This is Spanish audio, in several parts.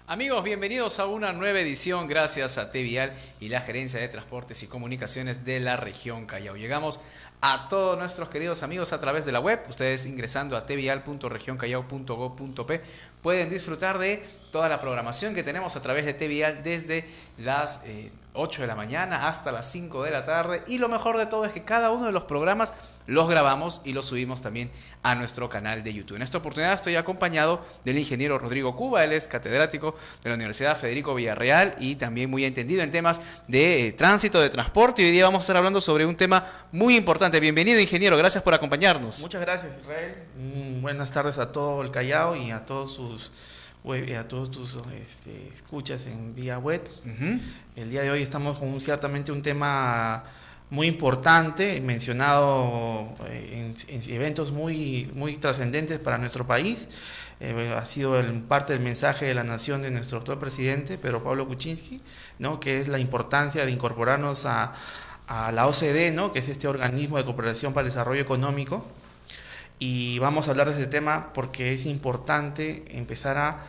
Amigos, bienvenidos a una nueva edición gracias a T-Vial y la Gerencia de Transportes y Comunicaciones de la región Callao. Llegamos a todos nuestros queridos amigos a través de la web. Ustedes ingresando a tvial.regioncallao.go.p pueden disfrutar de toda la programación que tenemos a través de T-Vial desde las 8 de la mañana hasta las 5 de la tarde. Y lo mejor de todo es que cada uno de los programas los grabamos y los subimos también a nuestro canal de YouTube. En esta oportunidad estoy acompañado del ingeniero Rodrigo Cuba. Él es catedrático de la Universidad Federico Villarreal y también muy entendido en temas de tránsito, de transporte. Y hoy día vamos a estar hablando sobre un tema muy importante. Bienvenido, ingeniero. Gracias por acompañarnos. Muchas gracias, Israel. Buenas tardes a todo el Callao y a todos sus tus escuchas en vía web. El día de hoy estamos con ciertamente un tema muy importante, mencionado en eventos muy trascendentes para nuestro país. Ha sido parte del mensaje de la nación de nuestro actual presidente, Pedro Pablo Kuczynski, ¿no? Que es la importancia de incorporarnos a la OCDE, ¿no? Que es este organismo de cooperación para el desarrollo económico. Y vamos a hablar de este tema porque es importante empezar a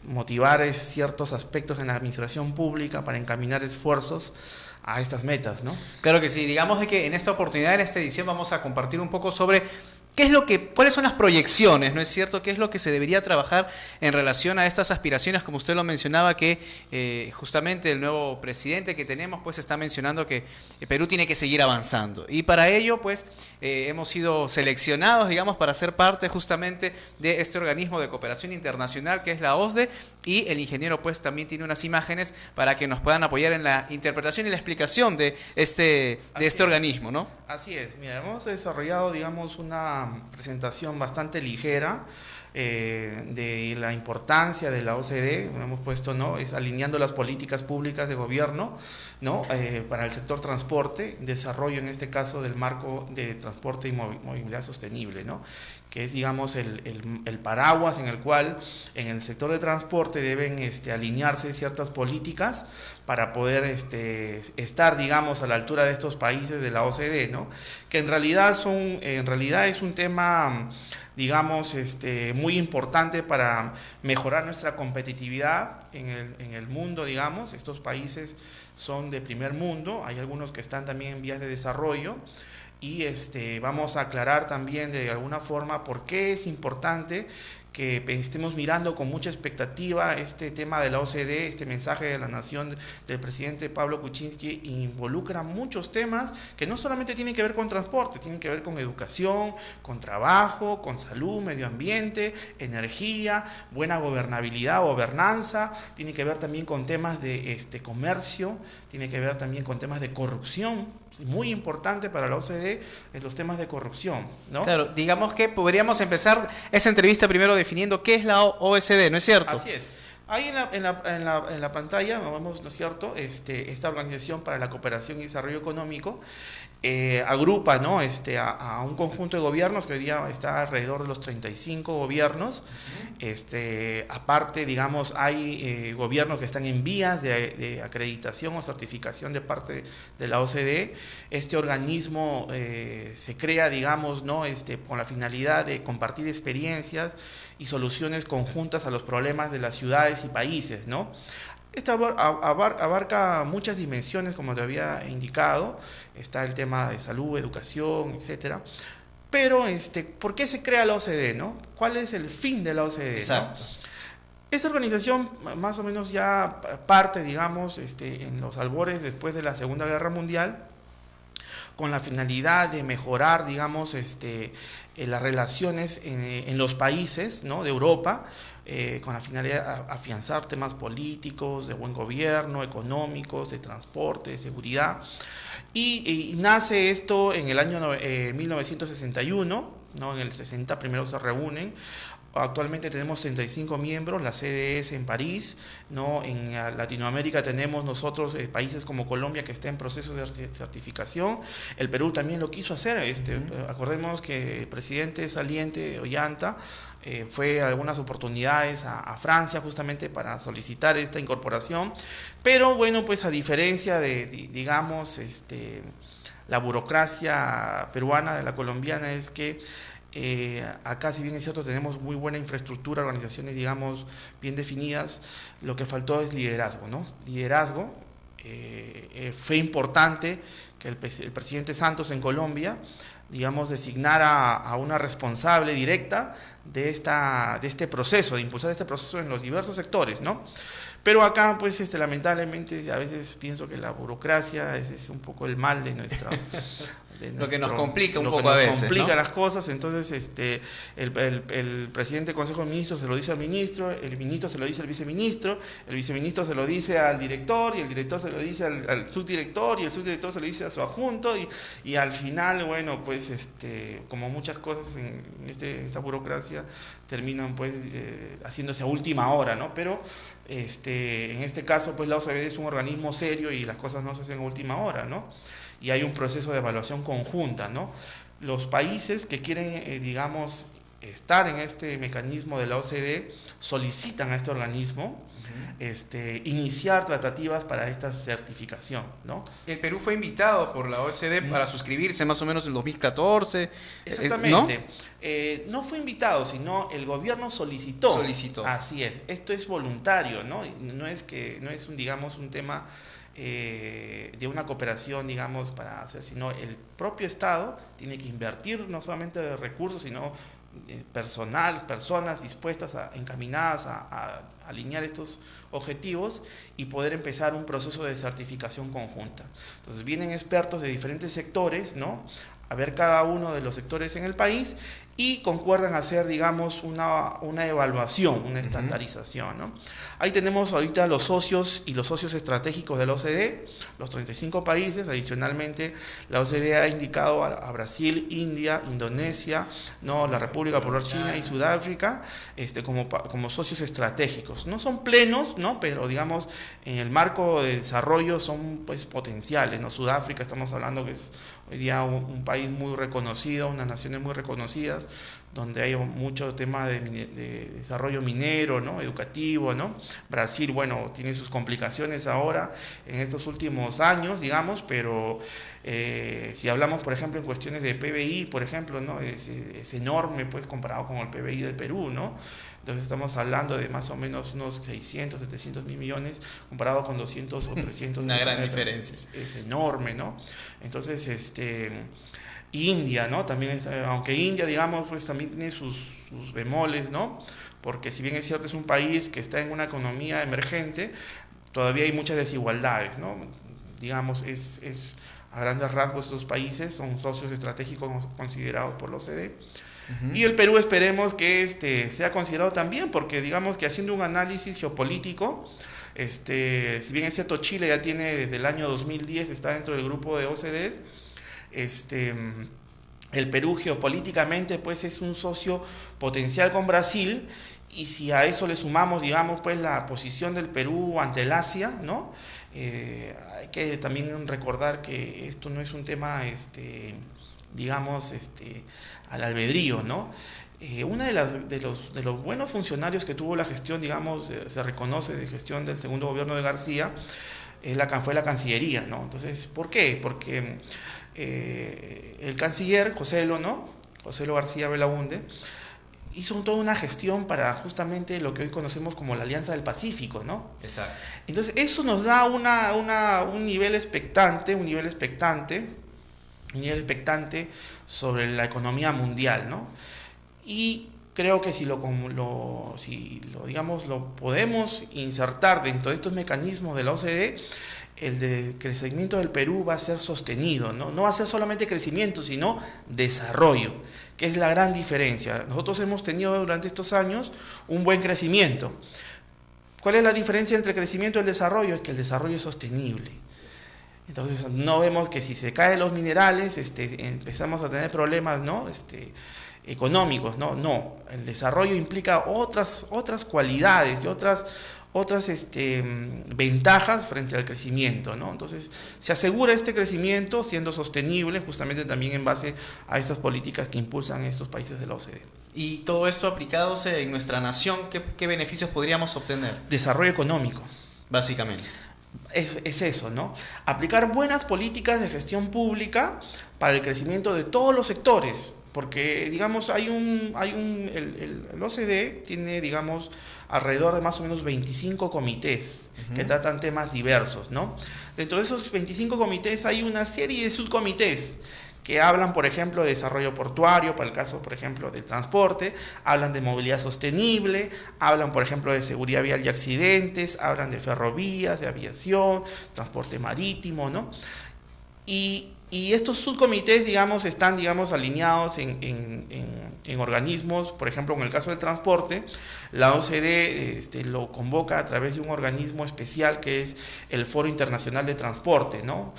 motivar ciertos aspectos en la administración pública para encaminar esfuerzos a estas metas, ¿no? Claro que sí. Digamos de que en esta oportunidad, en esta edición, vamos a compartir un poco sobre cuáles son las proyecciones, ¿no es cierto? ¿Qué es lo que se debería trabajar en relación a estas aspiraciones? Como usted lo mencionaba, que justamente el nuevo presidente que tenemos pues está mencionando que Perú tiene que seguir avanzando. Y para ello pues hemos sido seleccionados, digamos, para ser parte justamente de este organismo de cooperación internacional que es la OCDE, y el ingeniero pues también tiene unas imágenes para que nos puedan apoyar en la interpretación y la explicación de este organismo, ¿no? Así es. Mira, hemos desarrollado, digamos, una presentación bastante ligera de la importancia de la OCDE. Hemos puesto, ¿no? Es alineando las políticas públicas de gobierno, ¿no? Para el sector transporte, desarrollo en este caso del marco de transporte y movilidad sostenible, ¿no? Que es, digamos, el paraguas en el cual en el sector de transporte deben alinearse ciertas políticas para poder estar, digamos, a la altura de estos países de la OCDE, ¿no? Que en realidad es un tema, digamos, muy importante para mejorar nuestra competitividad en el mundo, digamos. Estos países son de primer mundo, hay algunos que están también en vías de desarrollo. Y vamos a aclarar también de alguna forma por qué es importante que estemos mirando con mucha expectativa este tema de la OCDE. Este mensaje de la nación del presidente Pablo Kuczynski involucra muchos temas que no solamente tienen que ver con transporte, tienen que ver con educación, con trabajo, con salud, medio ambiente, energía, buena gobernabilidad, gobernanza, tiene que ver también con temas de comercio, tiene que ver también con temas de corrupción. Muy importante para la OCDE en los temas de corrupción, ¿no? Claro, digamos que podríamos empezar esa entrevista primero definiendo qué es la OSD, ¿no es cierto? Así es. Ahí en la pantalla vemos, ¿no es cierto? Esta Organización para la Cooperación y Desarrollo Económico agrupa, ¿no? a un conjunto de gobiernos que hoy día está alrededor de los 35 gobiernos. Aparte, digamos, hay gobiernos que están en vías de acreditación o certificación de parte de la OCDE. Este organismo se crea, digamos, ¿no? Con la finalidad de compartir experiencias y soluciones conjuntas a los problemas de las ciudades y países, ¿no? Esta abarca muchas dimensiones, como te había indicado. Está el tema de salud, educación, etcétera. Pero, ¿por qué se crea la OCDE, no? ¿Cuál es el fin de la OCDE? Exacto. ¿No? Esta organización más o menos ya parte, digamos, en los albores después de la Segunda Guerra Mundial, con la finalidad de mejorar, digamos, las relaciones en los países, ¿no? de Europa, con la finalidad de afianzar temas políticos, de buen gobierno, económicos, de transporte, de seguridad. Y nace esto en el año 1961, ¿no? En el 60 primero se reúnen. Actualmente tenemos 35 miembros, la sede es en París, ¿no? En Latinoamérica tenemos nosotros países como Colombia que está en proceso de certificación. El Perú también lo quiso hacer. Acordemos que el presidente saliente, Ollanta, fue a algunas oportunidades a Francia justamente para solicitar esta incorporación. Pero bueno, pues a diferencia de digamos, la burocracia peruana de la colombiana, es que Acá, si bien es cierto, tenemos muy buena infraestructura, organizaciones, digamos, bien definidas, lo que faltó es liderazgo, ¿no? Liderazgo. Fue importante que el presidente Santos en Colombia, digamos, designara a una responsable directa de este proceso, de impulsar este proceso en los diversos sectores, ¿no? Pero acá, pues, lamentablemente, a veces pienso que la burocracia es un poco el mal de nuestra... lo que nos complica un poco a veces, complica, ¿no?, las cosas. Entonces el presidente del Consejo de Ministros se lo dice al ministro, el ministro se lo dice al viceministro, el viceministro se lo dice al director, y el director se lo dice al subdirector, y el subdirector se lo dice a su adjunto, y al final, bueno, pues como muchas cosas en esta burocracia terminan, pues, haciéndose a última hora, ¿no? Pero en este caso, pues, la OCDE es un organismo serio y las cosas no se hacen a última hora, ¿no? Y hay un proceso de evaluación conjunta, ¿no? Los países que quieren, digamos, estar en este mecanismo de la OCDE solicitan a este organismo iniciar tratativas para esta certificación, ¿no? El Perú fue invitado por la OCDE para suscribirse más o menos en 2014. Exactamente. ¿No? Fue invitado, sino el gobierno solicitó. Así es. Esto es voluntario, ¿no? No es digamos, un tema de una cooperación, digamos, para hacer, sino el propio Estado tiene que invertir no solamente recursos, sino personas dispuestas, encaminadas a alinear estos objetivos y poder empezar un proceso de certificación conjunta. Entonces vienen expertos de diferentes sectores, ¿no?, a ver cada uno de los sectores en el país y concuerdan a hacer, digamos, una evaluación, una estandarización, ¿no? Ahí tenemos ahorita los socios y los socios estratégicos de la OCDE, los 35 países. Adicionalmente, la OCDE ha indicado a Brasil, India, Indonesia, ¿no?, la República Popular China y Sudáfrica como socios estratégicos. No son plenos, ¿no?, pero, digamos, en el marco de desarrollo son, pues, potenciales, ¿no? Sudáfrica, estamos hablando que es hoy día un país muy reconocido, unas naciones muy reconocidas, donde hay mucho tema de desarrollo minero, ¿no?, educativo, ¿no? Brasil, bueno, tiene sus complicaciones ahora en estos últimos años, digamos, pero si hablamos, por ejemplo, en cuestiones de PBI, por ejemplo, ¿no?, es enorme, pues, comparado con el PBI del Perú, ¿no? Entonces estamos hablando de más o menos unos 600, 700 mil millones comparado con 200 o 300. Una gran diferencia. Es enorme, ¿no? Entonces, India, ¿no? También aunque India, digamos, pues también tiene sus bemoles, ¿no? Porque si bien es cierto, es un país que está en una economía emergente, todavía hay muchas desigualdades, ¿no? Digamos, es a grandes rasgos estos países son socios estratégicos considerados por la OCDE. Y el Perú esperemos que sea considerado también, porque digamos que haciendo un análisis geopolítico, si bien es cierto, Chile ya tiene desde el año 2010, está dentro del grupo de OCDE, el Perú geopolíticamente, pues, es un socio potencial con Brasil, y si a eso le sumamos, digamos, pues, la posición del Perú ante el Asia, ¿no? Hay que también recordar que esto no es un tema, digamos, al albedrío, ¿no? Una de los buenos funcionarios que tuvo la gestión, digamos, se reconoce de gestión del segundo gobierno de García, fue la Cancillería, ¿no? Entonces, ¿por qué? Porque el canciller, Joselo, ¿no?, Joselo García Belaúnde, hizo toda una gestión para justamente lo que hoy conocemos como la Alianza del Pacífico, ¿no? Exacto. Entonces, eso nos da un nivel expectante, sobre la economía mundial, ¿no? Y creo que si lo podemos insertar dentro de estos mecanismos de la OCDE, el crecimiento del Perú va a ser sostenido, ¿no? No va a ser solamente crecimiento, sino desarrollo, que es la gran diferencia. Nosotros hemos tenido durante estos años un buen crecimiento. ¿Cuál es la diferencia entre el crecimiento y el desarrollo? Es que el desarrollo es sostenible. Entonces no vemos que si se caen los minerales, empezamos a tener problemas, ¿no?, económicos, ¿no? No, el desarrollo implica otras cualidades y otras ventajas frente al crecimiento, ¿no? Entonces se asegura este crecimiento siendo sostenible, justamente también en base a estas políticas que impulsan estos países de la OCDE. Y todo esto aplicándose en nuestra nación, ¿qué beneficios podríamos obtener? Desarrollo económico. Básicamente. Es eso, ¿no? Aplicar buenas políticas de gestión pública para el crecimiento de todos los sectores. Porque, digamos, el OCDE tiene, digamos, alrededor de más o menos 25 comités que tratan temas diversos, ¿no? Dentro de esos 25 comités hay una serie de subcomités que hablan, por ejemplo, de desarrollo portuario, para el caso, por ejemplo, del transporte, hablan de movilidad sostenible, hablan, por ejemplo, de seguridad vial y accidentes, hablan de ferrovías, de aviación, transporte marítimo, ¿no? Y estos subcomités, digamos, están, digamos, alineados en organismos, por ejemplo, en el caso del transporte, la OCDE lo convoca a través de un organismo especial que es el Foro Internacional de Transporte, ¿no?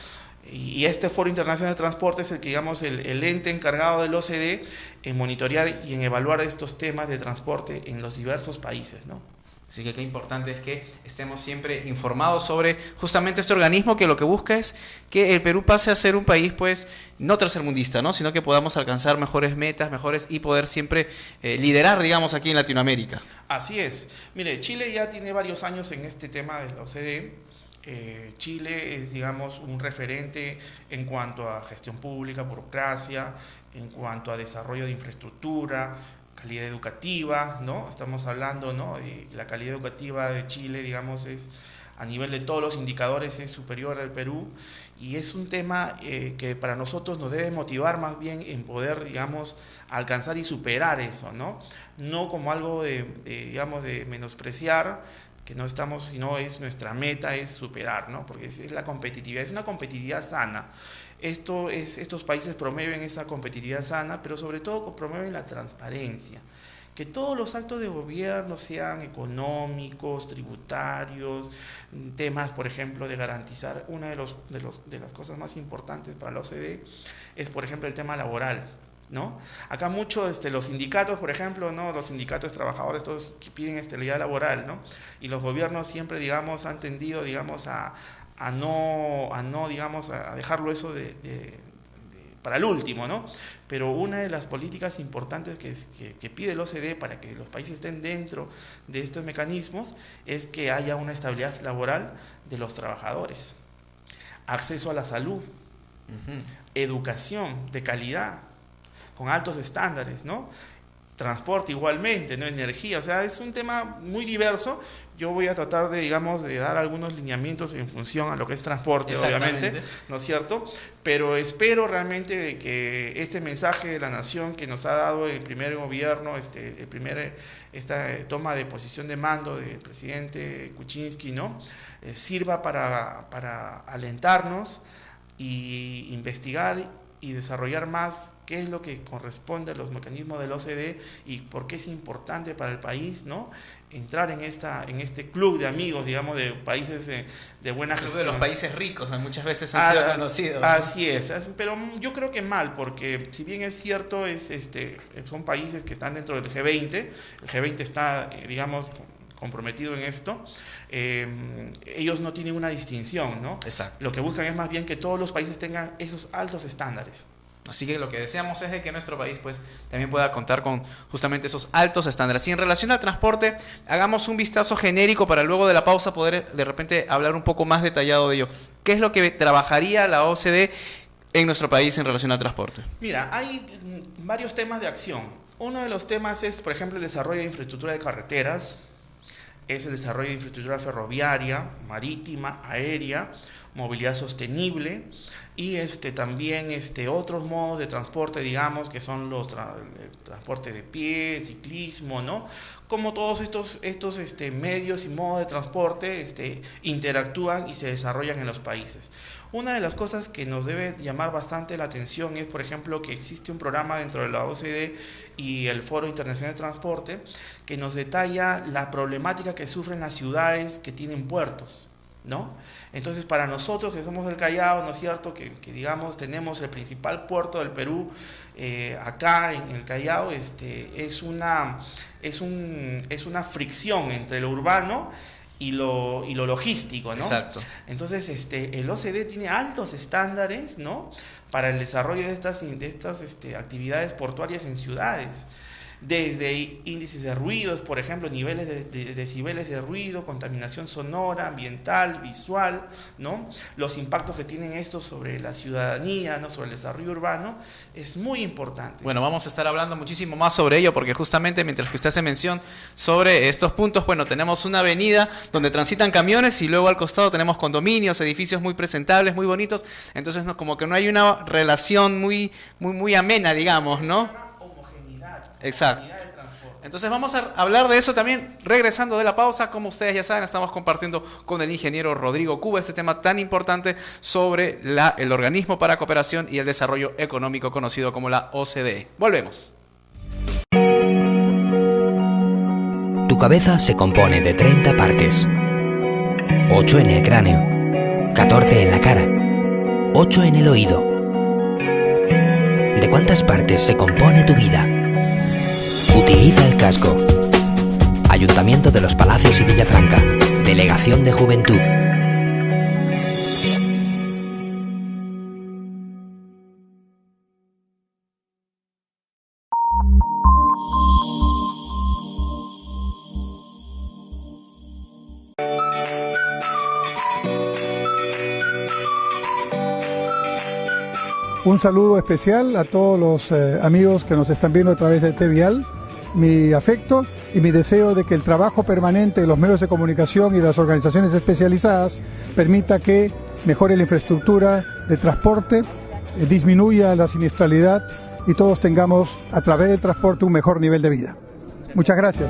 Y este Foro Internacional de Transporte es el que, digamos, el ente encargado del OCDE en monitorear y en evaluar estos temas de transporte en los diversos países, ¿no? Así que qué importante es que estemos siempre informados sobre justamente este organismo que lo que busca es que el Perú pase a ser un país, pues, no tercermundista, ¿no? Sino que podamos alcanzar mejores metas, y poder siempre liderar, digamos, aquí en Latinoamérica. Así es. Mire, Chile ya tiene varios años en este tema de la OCDE. Chile es, digamos, un referente en cuanto a gestión pública, burocracia, en cuanto a desarrollo de infraestructura, calidad educativa, ¿no? Estamos hablando, ¿no? La calidad educativa de Chile, digamos, es a nivel de todos los indicadores es superior al Perú, y es un tema que para nosotros nos debe motivar más bien en poder, digamos, alcanzar y superar eso, ¿no? No como algo digamos, de menospreciar, que no estamos, sino es nuestra meta, es superar, ¿no? Porque es la competitividad, es una competitividad sana. Estos países promueven esa competitividad sana, pero sobre todo promueven la transparencia. Que todos los actos de gobierno sean económicos, tributarios, temas, por ejemplo, de garantizar. Una de las cosas más importantes para la OCDE es, por ejemplo, el tema laboral, ¿no? Acá mucho los sindicatos, por ejemplo, ¿no? Los sindicatos de trabajadores, todos que piden estabilidad laboral, ¿no? Y los gobiernos siempre, digamos, han tendido, digamos, a no, digamos, a dejarlo eso para el último, ¿no? Pero una de las políticas importantes que pide el OCDE para que los países estén dentro de estos mecanismos es que haya una estabilidad laboral de los trabajadores, acceso a la salud, educación de calidad, con altos estándares, ¿no? Transporte igualmente, ¿no? Energía, o sea, es un tema muy diverso. Yo voy a tratar de, digamos, de dar algunos lineamientos en función a lo que es transporte, obviamente, ¿no es cierto? Pero espero realmente de que este mensaje de la nación que nos ha dado el primer gobierno, esta toma de posición de mando del presidente Kuczynski, ¿no? Sirva para alentarnos y investigar y desarrollar más qué es lo que corresponde a los mecanismos del OCDE y por qué es importante para el país, ¿no? Entrar en este club de amigos, digamos, de países de buena gestión. De los países ricos, muchas veces han sido conocidos. Así es, pero yo creo que mal, porque si bien es cierto, son países que están dentro del G20, el G20 está, digamos, comprometido en esto, ellos no tienen una distinción, ¿no? Exacto. Lo que buscan es más bien que todos los países tengan esos altos estándares. Así que lo que deseamos es de que nuestro país, pues, también pueda contar con justamente esos altos estándares. Y en relación al transporte, hagamos un vistazo genérico para luego de la pausa poder de repente hablar un poco más detallado de ello. ¿Qué es lo que trabajaría la OCDE en nuestro país en relación al transporte? Mira, hay varios temas de acción. Uno de los temas es, por ejemplo, el desarrollo de infraestructura de carreteras, es el desarrollo de infraestructura ferroviaria, marítima, aérea, movilidad sostenible, y también otros modos de transporte, digamos, que son los transporte de pie, ciclismo, ¿no? Como todos estos medios y modos de transporte interactúan y se desarrollan en los países. Una de las cosas que nos debe llamar bastante la atención es, por ejemplo, que existe un programa dentro de la OCDE y el Foro Internacional de Transporte que nos detalla la problemática que sufren las ciudades que tienen puertos, ¿no? Entonces, para nosotros que somos del Callao, ¿no es cierto?, que digamos tenemos el principal puerto del Perú acá en el Callao, es una fricción entre lo urbano y lo logístico, ¿no? Exacto. Entonces, el OCDE tiene altos estándares, ¿no?, para el desarrollo de estas actividades portuarias en ciudades. desde índices de ruidos, por ejemplo, niveles de decibeles de ruido, contaminación sonora, ambiental, visual, ¿no? Los impactos que tienen estos sobre la ciudadanía, ¿no? Sobre el desarrollo urbano, es muy importante. Bueno, vamos a estar hablando muchísimo más sobre ello, porque justamente mientras que usted hace mención sobre estos puntos, bueno, tenemos una avenida donde transitan camiones y luego al costado tenemos condominios, edificios muy presentables, muy bonitos, entonces no, como que no hay una relación muy amena, digamos, ¿no? Exacto. Entonces vamos a hablar de eso también regresando de la pausa. Como ustedes ya saben, estamos compartiendo con el ingeniero Rodrigo Cuba este tema tan importante sobre el Organismo para Cooperación y el Desarrollo Económico, conocido como la OCDE. Volvemos. Tu cabeza se compone de 30 partes. 8 en el cráneo, 14 en la cara, 8 en el oído. ¿De cuántas partes se compone tu vida? Utiliza el casco. Ayuntamiento de Los Palacios y Villafranca. Delegación de Juventud. Un saludo especial a todos los amigos que nos están viendo a través de TVial. Mi afecto y mi deseo de que el trabajo permanente de los medios de comunicación y de las organizaciones especializadas permita que mejore la infraestructura de transporte, disminuya la siniestralidad y todos tengamos a través del transporte un mejor nivel de vida. Muchas gracias.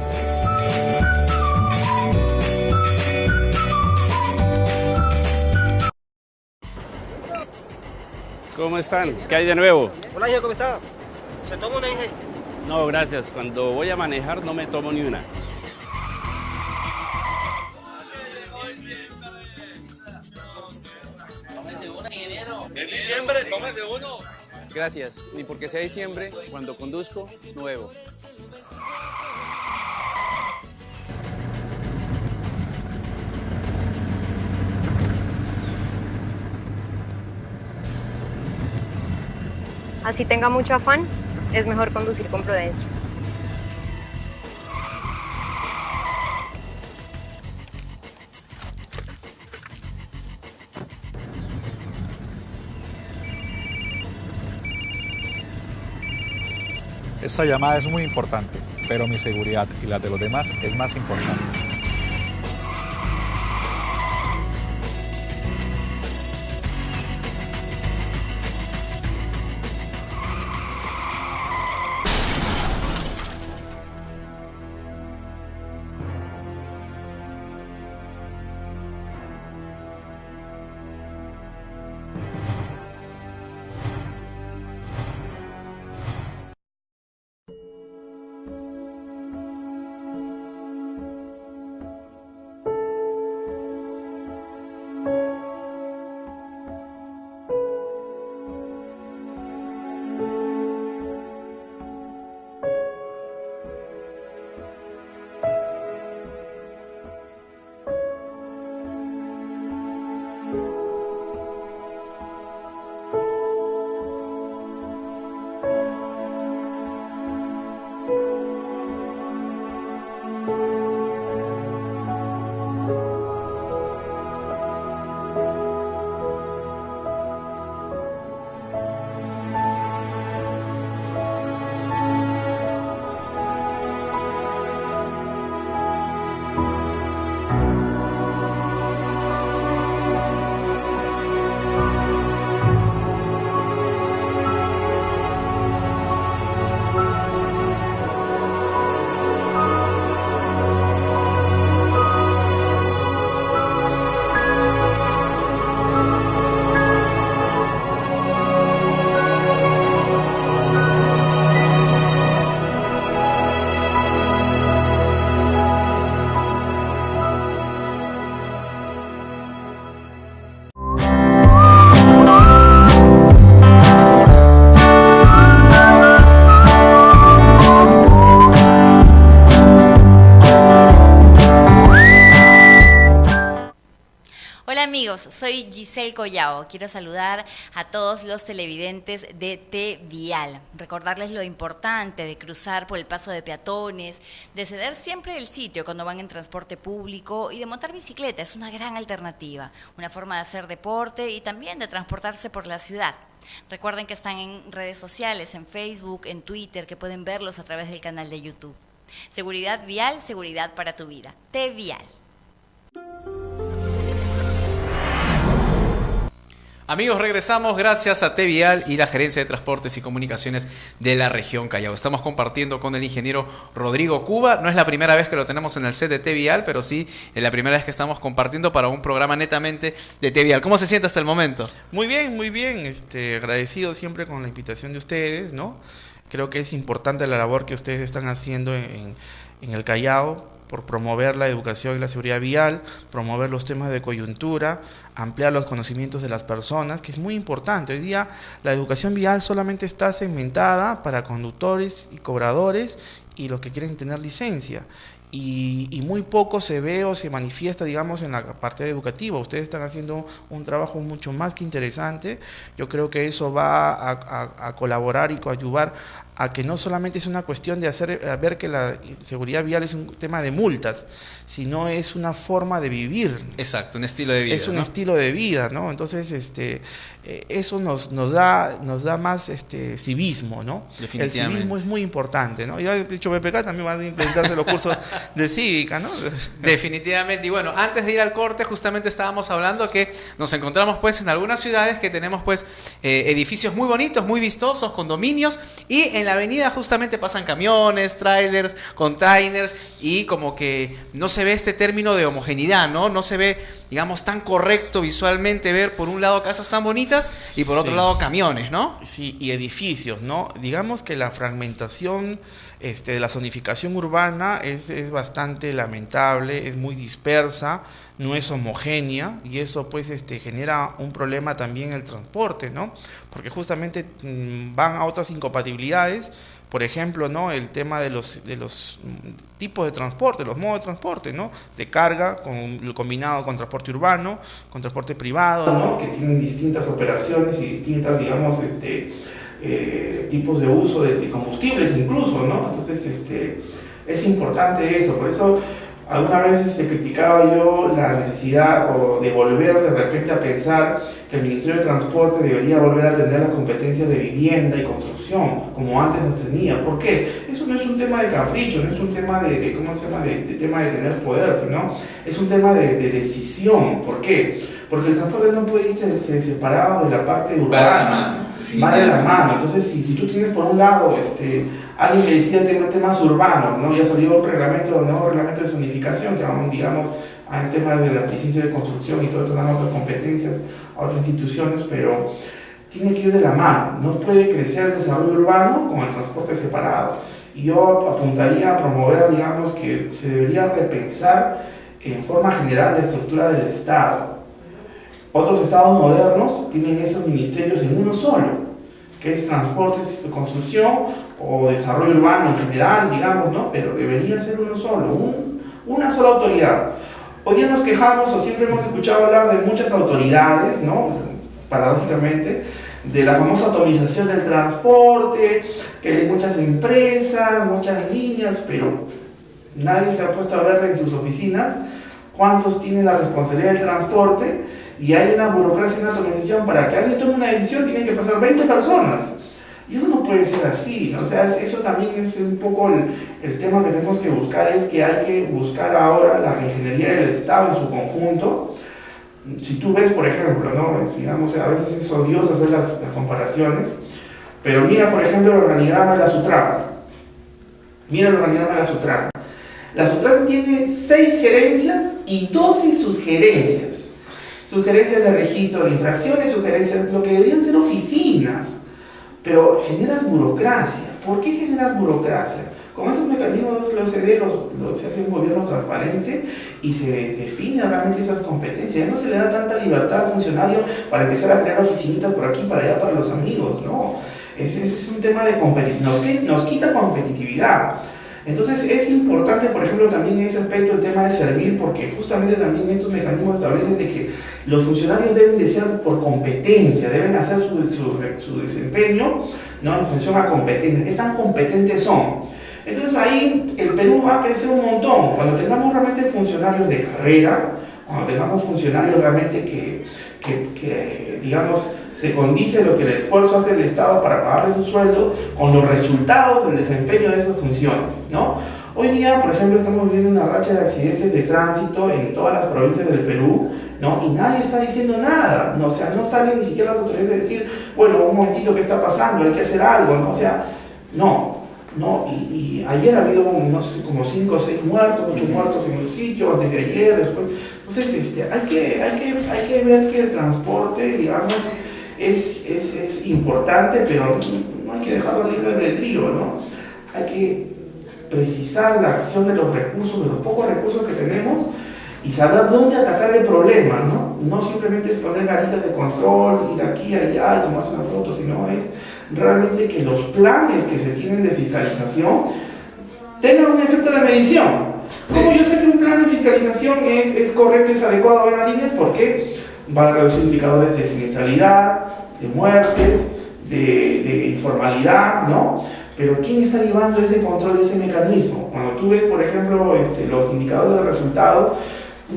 ¿Cómo están? ¿Qué hay de nuevo? Hola, hijo, ¿cómo está? ¿Se toma una, hija? No, gracias. Cuando voy a manejar no me tomo ni una. Es diciembre, tómese uno. Gracias, ni porque sea diciembre, cuando conduzco, no bebo. Así tenga mucho afán, es mejor conducir con prudencia. Esta llamada es muy importante, pero mi seguridad y la de los demás es más importante. Hola amigos, soy Giselle Collao. Quiero saludar a todos los televidentes de T-Vial. Recordarles lo importante de cruzar por el paso de peatones, de ceder siempre el sitio cuando van en transporte público y de montar bicicleta. Es una gran alternativa, una forma de hacer deporte y también de transportarse por la ciudad. Recuerden que están en redes sociales, en Facebook, en Twitter, que pueden verlos a través del canal de YouTube. Seguridad vial, seguridad para tu vida. T-Vial. Amigos, regresamos gracias a T-Vial y la Gerencia de Transportes y Comunicaciones de la región Callao. Estamos compartiendo con el ingeniero Rodrigo Cuba. No es la primera vez que lo tenemos en el set de T-Vial, pero sí es la primera vez que estamos compartiendo para un programa netamente de T-Vial. ¿Cómo se siente hasta el momento? Muy bien, muy bien. Agradecido siempre con la invitación de ustedes, ¿no? Creo que es importante la labor que ustedes están haciendo en el Callao, por promover la educación y la seguridad vial, promover los temas de coyuntura, ampliar los conocimientos de las personas, que es muy importante. Hoy día la educación vial solamente está segmentada para conductores y cobradores y los que quieren tener licencia. Y muy poco se ve o se manifiesta, digamos, en la parte educativa. Ustedes están haciendo un trabajo mucho más que interesante. Yo creo que eso va a colaborar y coadyuvar a que no solamente es una cuestión de ver que la seguridad vial es un tema de multas, sino es una forma de vivir. Exacto, un estilo de vida. Es un estilo de vida, ¿no? Entonces, eso nos da más civismo, ¿no? Definitivamente. El civismo es muy importante, ¿no? Ya, de hecho, BPK también va a implementarse los cursos de cívica, ¿no? Definitivamente. Y bueno, antes de ir al corte, justamente estábamos hablando que nos encontramos pues en algunas ciudades que tenemos pues edificios muy bonitos, muy vistosos, condominios, y en la avenida justamente pasan camiones, trailers, containers, y como que no se ve este término de homogeneidad, ¿no? No se ve, digamos, tan correcto visualmente ver por un lado casas tan bonitas y por otro lado camiones, ¿no? Sí, y edificios, ¿no? Digamos que la fragmentación de la zonificación urbana es bastante lamentable, es muy dispersa, no es homogénea, y eso pues genera un problema también en el transporte, ¿no? Porque justamente van a otras incompatibilidades, por ejemplo, ¿no? El tema de los tipos de transporte, los modos de transporte, ¿no? De carga, combinado con transporte urbano, con transporte privado, ¿no? Que tienen distintas operaciones y distintas, digamos, tipos de uso de combustibles incluso, ¿no? Entonces, es importante eso. Por eso alguna vez criticaba yo la necesidad de volver de repente a pensar que el Ministerio de Transporte debería volver a tener las competencias de vivienda y construcción como antes las tenía. ¿Por qué? Eso no es un tema de capricho, no es un tema de ¿cómo se llama? De tema de tener poder, sino es un tema de decisión. ¿Por qué? Porque el transporte no puede irse separado de la parte urbana. Va de la mano. Entonces, si tú tienes por un lado alguien que decía temas urbanos, ¿no? Ya salió un nuevo reglamento de zonificación, que vamos, digamos, al tema de las licencias de construcción y todo esto, dan otras competencias a otras instituciones, pero tiene que ir de la mano. No puede crecer el desarrollo urbano con el transporte separado. Y yo apuntaría a promover, digamos, que se debería repensar en forma general la estructura del Estado. Otros estados modernos tienen esos ministerios en uno solo, que es transporte, construcción o desarrollo urbano en general, digamos, ¿no? Pero debería ser uno solo, una sola autoridad. Hoy día nos quejamos, o siempre hemos escuchado hablar de muchas autoridades, ¿no? Paradójicamente, de la famosa atomización del transporte, que hay muchas empresas, muchas líneas, pero nadie se ha puesto a ver en sus oficinas cuántos tienen la responsabilidad del transporte. Y hay una burocracia, una atomización. Para que alguien tome una decisión tienen que pasar 20 personas. Y eso no puede ser así, ¿no? O sea, eso también es un poco el tema que tenemos que buscar, es que hay que buscar ahora la reingeniería del Estado en su conjunto. Si tú ves, por ejemplo, ¿no? Digamos, a veces es odioso hacer las comparaciones, pero mira, por ejemplo, el organigrama de la SUTRAN. Mira el organigrama de la SUTRAN. La SUTRAN tiene 6 gerencias y 12 subgerencias. Sugerencias de registro de infracciones, sugerencias, lo que deberían ser oficinas, pero generas burocracia. ¿Por qué generas burocracia? Con estos mecanismos de los OCDE se hace un gobierno transparente y se define realmente esas competencias. Ya no se le da tanta libertad al funcionario para empezar a crear oficinitas por aquí, para allá, para los amigos, ¿no? Ese es un tema de competitividad. Nos quita competitividad. Entonces es importante, por ejemplo, ejemplo, también en ese aspecto el tema de servir, porque justamente también estos mecanismos establecen de que los funcionarios deben de ser por competencia, deben hacer su desempeño, ¿no?, en función a competencia. ¿Qué tan competentes son? Entonces ahí el Perú va a crecer un montón. Cuando tengamos realmente funcionarios de carrera, cuando tengamos funcionarios realmente que digamos, se condice lo que el esfuerzo hace el Estado para pagarle su sueldo con los resultados del desempeño de esas funciones, ¿no? Hoy día, por ejemplo, estamos viendo una racha de accidentes de tránsito en todas las provincias del Perú, ¿no? Y nadie está diciendo nada, ¿no? O sea, no salen ni siquiera las autoridades a decir, bueno, un momentito, ¿qué está pasando? Hay que hacer algo, ¿no? O sea, no, y ayer ha habido, no sé, como 5 o 6 muertos, 8 muertos en un sitio, antes de ayer, después. Entonces, hay que ver que el transporte, digamos, es importante, pero no hay que dejarlo libre albedrío, ¿no? Hay que precisar la acción de los recursos, de los pocos recursos que tenemos, y saber dónde atacar el problema, ¿no? No simplemente es poner ganitas de control, ir aquí, allá y tomarse una foto, sino es realmente que los planes que se tienen de fiscalización tengan un efecto de medición. ¿Cómo yo sé que un plan de fiscalización es correcto, es adecuado, va en las líneas? Porque va a reducir indicadores de siniestralidad, de muertes, de informalidad, ¿no? Pero ¿quién está llevando ese control, ese mecanismo? Cuando tú ves, por ejemplo, los indicadores de resultados,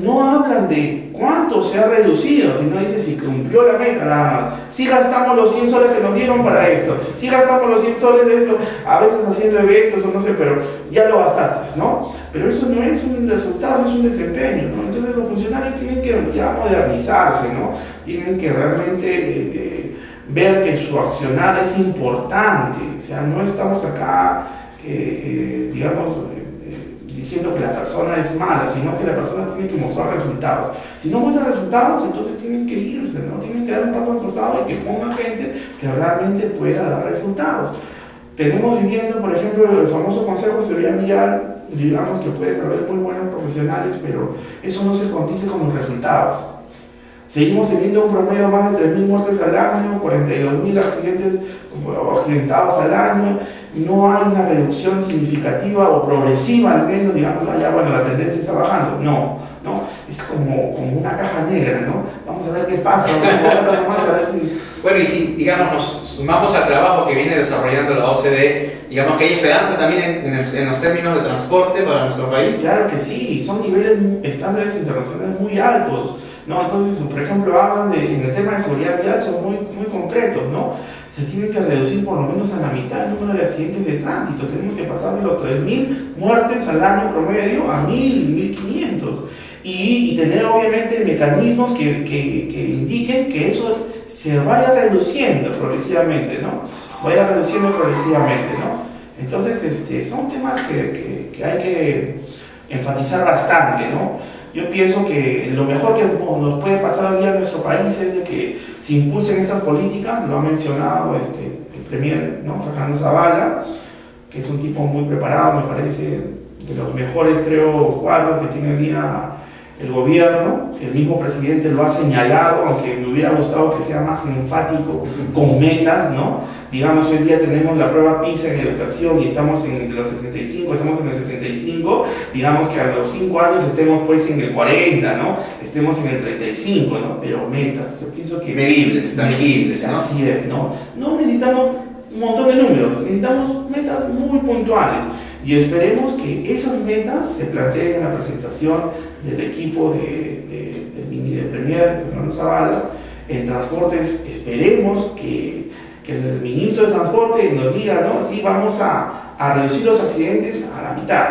no hablan de cuánto se ha reducido, sino dice si cumplió la meta nada más. Si gastamos los 100 soles que nos dieron para esto, si gastamos los 100 soles de esto, a veces haciendo eventos o no sé, pero ya lo gastaste, ¿no? Pero eso no es un resultado, no es un desempeño, ¿no? Entonces los funcionarios tienen que ya modernizarse, ¿no? Tienen que realmente ver que su accionar es importante. O sea, no estamos acá, digamos, diciendo que la persona es mala, sino que la persona tiene que mostrar resultados. Si no muestra resultados, entonces tienen que irse, ¿no? Tienen que dar un paso al costado y que pongan gente que realmente pueda dar resultados. Tenemos viviendo, por ejemplo, el famoso Consejo de Seguridad Vial, digamos que pueden haber muy buenos profesionales, pero eso no se condice con los resultados. Seguimos teniendo un promedio de más de 3.000 muertes al año, 42.000 accidentados al año. No hay una reducción significativa o progresiva, al menos, digamos, ya, bueno, la tendencia está bajando. No, es como una caja negra, ¿no? Vamos a ver qué pasa, Bueno, y si, digamos, nos sumamos al trabajo que viene desarrollando la OCDE, digamos que hay esperanza también en los términos de transporte para nuestro país. Claro que sí, son niveles, estándares internacionales muy altos, ¿no? Entonces, por ejemplo, hablan en el tema de seguridad vial, son muy concretos, ¿no? Se tiene que reducir por lo menos a la mitad el número de accidentes de tránsito. Tenemos que pasar de los 3.000 muertes al año promedio a 1.000, 1.500. Y tener obviamente mecanismos que indiquen que eso se vaya reduciendo progresivamente, ¿no? Vaya reduciendo progresivamente, ¿no? Entonces, son temas que hay que enfatizar bastante, ¿no? Yo pienso que lo mejor que nos puede pasar hoy día en nuestro país es de que se impulsen estas políticas. Lo ha mencionado el premier, ¿no?, Fernando Zavala, que es un tipo muy preparado, me parece de los mejores, creo, cuadros que tiene hoy día el gobierno. El mismo presidente lo ha señalado, aunque me hubiera gustado que sea más enfático con metas, ¿no? Digamos, hoy día tenemos la prueba PISA en educación y estamos en los 65, estamos en el 65, digamos que a los 5 años estemos pues en el 40, ¿no? Estemos en el 35, ¿no? Pero metas, yo pienso que... Medibles, tangibles, ¿no? Así es, ¿no? No necesitamos un montón de números, necesitamos metas muy puntuales. Y esperemos que esas metas se planteen en la presentación del equipo del Premier, Fernando Zavala. En transportes, esperemos que el ministro de Transporte nos diga, ¿no?, si vamos a reducir los accidentes a la mitad,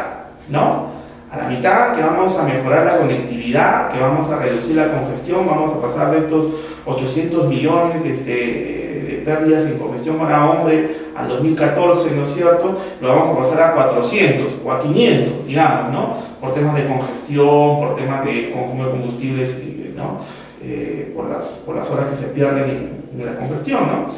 ¿no? A la mitad, que vamos a mejorar la conectividad, que vamos a reducir la congestión, vamos a pasar de estos 800 millones de pérdidas en congestión hora hombre al 2014, ¿no es cierto? Lo vamos a pasar a 400 o a 500, digamos, ¿no? Por temas de congestión, por temas de consumo de combustibles, ¿no? Por las horas que se pierden en la congestión, ¿no?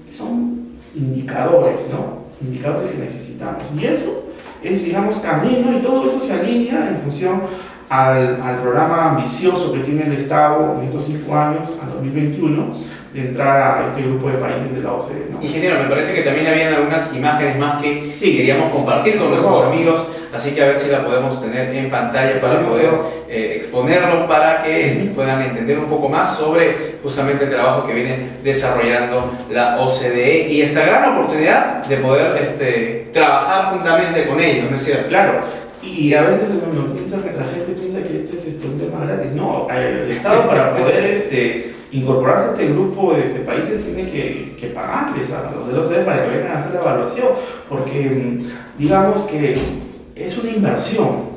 Son indicadores, ¿no? Indicadores que necesitamos. Y eso es, digamos, camino, y todo eso se alinea en función al programa ambicioso que tiene el Estado en estos 5 años, al 2021, de entrar a este grupo de países de la OCDE, ¿no? Ingeniero, me parece que también habían algunas imágenes más que sí queríamos compartir con nuestros amigos así que a ver si la podemos tener en pantalla para poder exponerlo, para que puedan entender un poco más sobre justamente el trabajo que viene desarrollando la OCDE y esta gran oportunidad de poder trabajar juntamente con ellos, ¿no es cierto? Claro, y a veces la gente piensa que este es un tema gratis. No, el Estado para poder incorporarse a este grupo de países tiene que pagarles a los de los OCDE para que vengan a hacer la evaluación, porque digamos que es una inversión,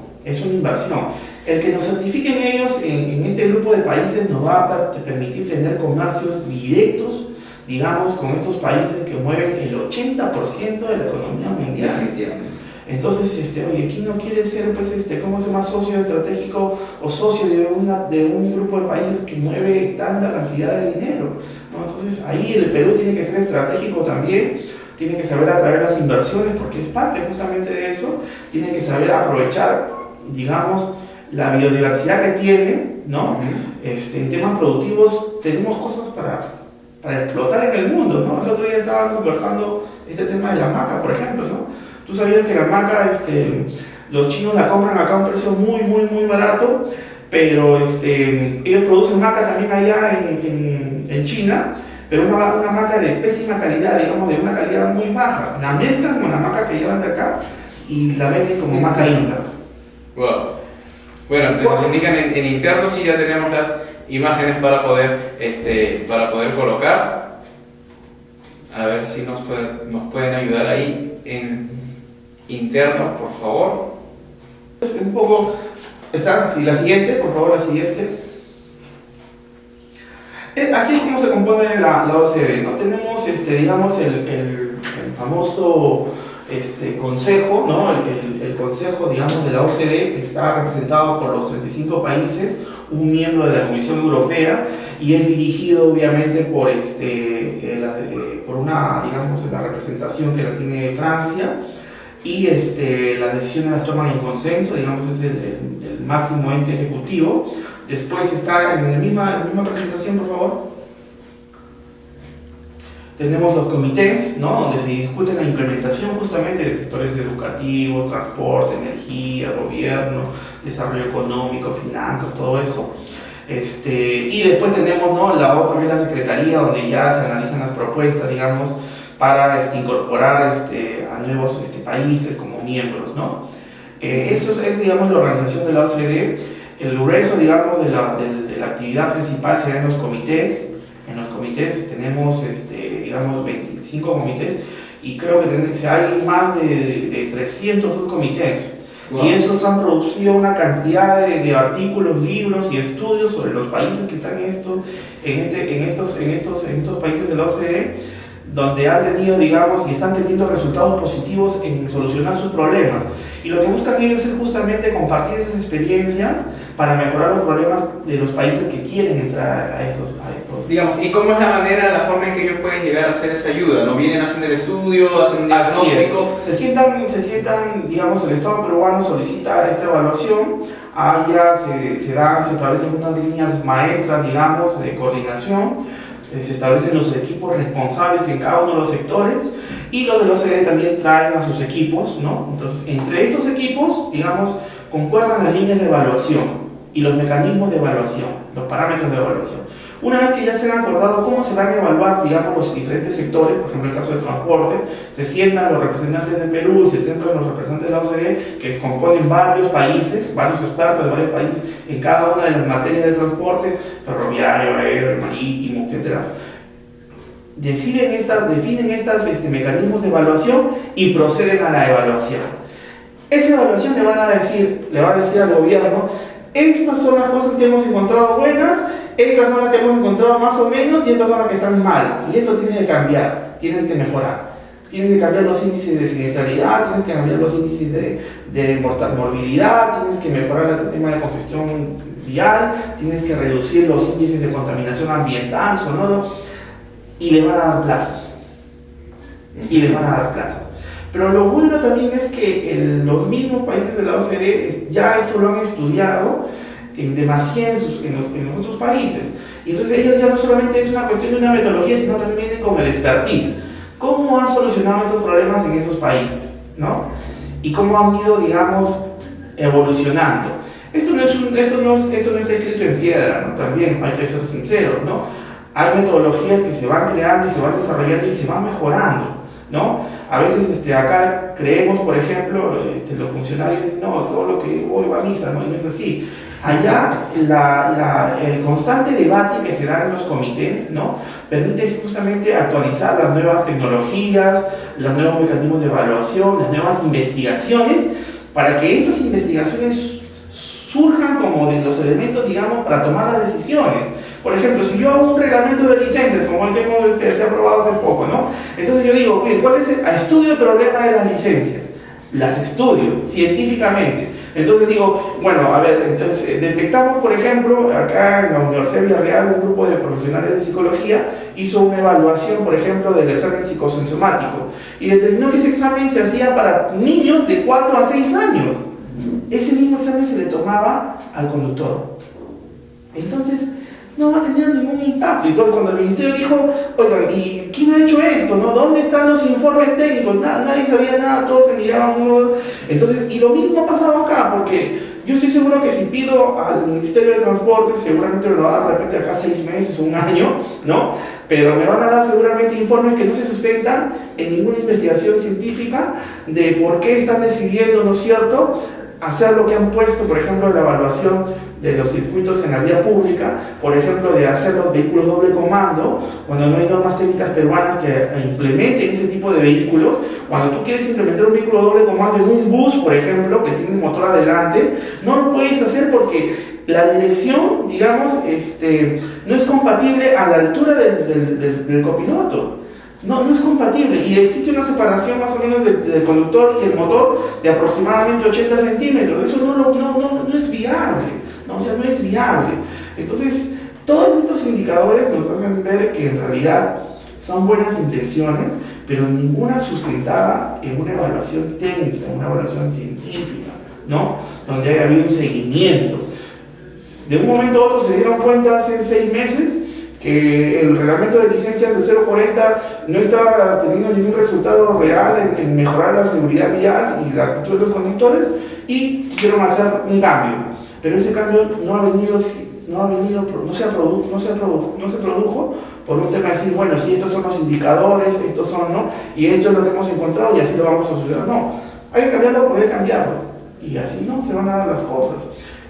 El que nos certifiquen ellos en este grupo de países nos va a permitir tener comercios directos, digamos, con estos países que mueven el 80% de la economía mundial. Definitivamente. Entonces, oye, ¿quién no quiere ser, pues, ¿cómo se llama? Socio estratégico o socio de un grupo de países que mueve tanta cantidad de dinero, ¿no? Entonces, ahí el Perú tiene que ser estratégico también, tiene que saber atraer las inversiones, porque es parte justamente de eso, tiene que saber aprovechar, digamos, la biodiversidad que tiene, ¿no? En temas productivos tenemos cosas para explotar en el mundo, ¿no? El otro día estaban conversando este tema de la maca, por ejemplo, ¿no? Tú sabías que la maca, los chinos la compran acá a un precio muy, muy, muy barato, pero ellos producen maca también allá en China, pero una maca de pésima calidad, digamos, de una calidad muy baja. La mezclan con la maca que llevan de acá y la venden como maca inca. Wow. Bueno, nos indican en interno si ya tenemos las imágenes para poder colocar. A ver si nos pueden ayudar ahí en interno, por favor. Un poco, sí, la siguiente, por favor, la siguiente. Así es como se compone la OCDE, ¿no? Tenemos, digamos, el famoso consejo, ¿no? El consejo, digamos, de la OCDE, que está representado por los 35 países, un miembro de la Comisión Europea, y es dirigido obviamente por una, digamos, la representación que la tiene Francia, y las decisiones las toman en consenso, digamos, es el máximo ente ejecutivo. Después está en la misma presentación, por favor. Tenemos los comités, ¿no? Donde se discute la implementación justamente de sectores educativos, transporte, energía, gobierno, desarrollo económico, finanzas, todo eso. Y después tenemos, ¿no?, la otra, que es la secretaría, donde ya se analizan las propuestas, digamos, para incorporar a nuevos países como miembros, ¿no? Eso es, digamos, la organización de la OCDE. El grueso, digamos, de la actividad principal se da en los comités. En los comités tenemos, digamos, 25 comités, y creo que hay más de 300 subcomités. Wow. Y esos han producido una cantidad de artículos, libros y estudios sobre los países que están en estos países de la OCDE, donde han tenido, digamos, y están teniendo resultados positivos en solucionar sus problemas. Y lo que buscan ellos es justamente compartir esas experiencias para mejorar los problemas de los países que quieren entrar a estos. Digamos, ¿y cómo es la manera, la forma en que ellos pueden llegar a hacer esa ayuda? ¿No vienen haciendo el estudio, hacen un diagnóstico? Se sientan, digamos, el Estado peruano solicita esta evaluación, allá se establecen unas líneas maestras, digamos, de coordinación, se establecen los equipos responsables en cada uno de los sectores, y los de la OCDE también traen a sus equipos, ¿no? Entonces, entre estos equipos, digamos, concuerdan las líneas de evaluación y los mecanismos de evaluación, los parámetros de evaluación. Una vez que ya se han acordado cómo se van a evaluar, digamos, los diferentes sectores, por ejemplo, en el caso de transporte, se sientan los representantes de Perú y se sientan los representantes de la OCDE, que componen varios países, varios expertos de varios países en cada una de las materias de transporte, ferroviario, aéreo, marítimo, etc. Definen estos mecanismos de evaluación y proceden a la evaluación. Esa evaluación le va a decir al gobierno: estas son las cosas que hemos encontrado buenas, estas son las que hemos encontrado más o menos, y estas son las que están mal, y esto tienes que cambiar, tienes que mejorar. Tienes que cambiar los índices de siniestralidad, tienes que cambiar los índices de morbilidad, tienes que mejorar el tema de congestión vial, tienes que reducir los índices de contaminación ambiental, sonoro, y les van a dar plazos. Pero lo bueno también es que los mismos países de la OCDE ya esto lo han estudiado demasiado en los otros países. Y entonces ellos ya no solamente es una cuestión de una metodología, sino también vienen con el expertise. ¿Cómo han solucionado estos problemas en esos países? ¿No? y cómo han ido, digamos, evolucionando. Esto no está escrito en piedra, ¿no? También hay que ser sinceros, ¿no? Hay metodologías que se van creando y se van desarrollando y se van mejorando, ¿no? A veces acá creemos, por ejemplo, los funcionarios, no, todo lo que hoy va a misa, ¿no? Y no es así. Allá el constante debate que se da en los comités, ¿no? Permite justamente actualizar las nuevas tecnologías, los nuevos mecanismos de evaluación, las nuevas investigaciones, para que esas investigaciones surjan como de los elementos, digamos, para tomar las decisiones. Por ejemplo, si yo hago un reglamento de licencias, como el que se ha aprobado hace poco, ¿no? Entonces yo digo, bien, ¿cuál es estudio el problema de las licencias? Las estudio científicamente. Entonces digo, bueno, a ver, entonces detectamos, por ejemplo, acá en la Universidad de Villarreal, un grupo de profesionales de psicología hizo una evaluación, por ejemplo, del examen psicosensomático y determinó que ese examen se hacía para niños de 4 a 6 años. Ese mismo examen se le tomaba al conductor. Entonces, no va a tener ningún impacto. Y cuando el ministerio dijo, oigan, ¿y quién ha hecho esto? ¿No? ¿Dónde están los informes técnicos? Nadie sabía nada, todos se miraban uno. Entonces, y lo mismo ha pasado acá, porque yo estoy seguro que si pido al Ministerio de Transporte, seguramente me lo va a dar de repente acá 6 meses o un año, ¿no? Pero me van a dar seguramente informes que no se sustentan en ninguna investigación científica de por qué están decidiendo, ¿no es cierto?, hacer lo que han puesto, por ejemplo, en la evaluación de los circuitos en la vía pública, por ejemplo, de hacer los vehículos doble comando, cuando no hay normas técnicas peruanas que implementen ese tipo de vehículos. Cuando tú quieres implementar un vehículo doble comando en un bus, por ejemplo, que tiene un motor adelante, no lo puedes hacer porque la dirección, digamos, no es compatible a la altura del copiloto. No es compatible, y existe una separación más o menos del conductor y el motor de aproximadamente 80 centímetros. Eso no es viable, ¿no? O sea, no es viable. Entonces, todos estos indicadores nos hacen ver que en realidad son buenas intenciones, pero ninguna sustentada en una evaluación técnica, en una evaluación científica, ¿no? Donde haya habido un seguimiento. De un momento a otro se dieron cuenta hace 6 meses que el reglamento de licencias de 040 no estaba teniendo ningún resultado real en mejorar la seguridad vial y la actitud de los conductores, y quisieron hacer un cambio, pero ese cambio no se produjo por un tema de decir, bueno, sí, estos son los indicadores, estos son, ¿no? Y esto es lo que hemos encontrado y así lo vamos a solucionar. No, hay que cambiarlo porque hay que cambiarlo, y así no se van a dar las cosas.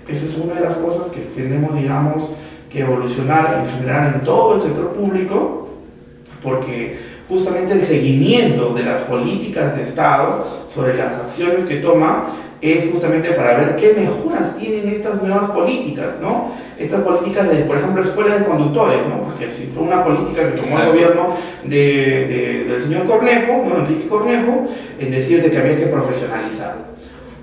Esa es una de las cosas que tenemos, digamos, que evolucionar en general en todo el sector público, porque justamente el seguimiento de las políticas de Estado sobre las acciones que toma es justamente para ver qué mejoras tienen estas nuevas políticas, ¿no? Estas políticas de, por ejemplo, escuelas de conductores, ¿no? Porque si fue una política que tomó el gobierno del señor Cornejo, ¿no? Enrique Cornejo, en decir de que había que profesionalizarlo.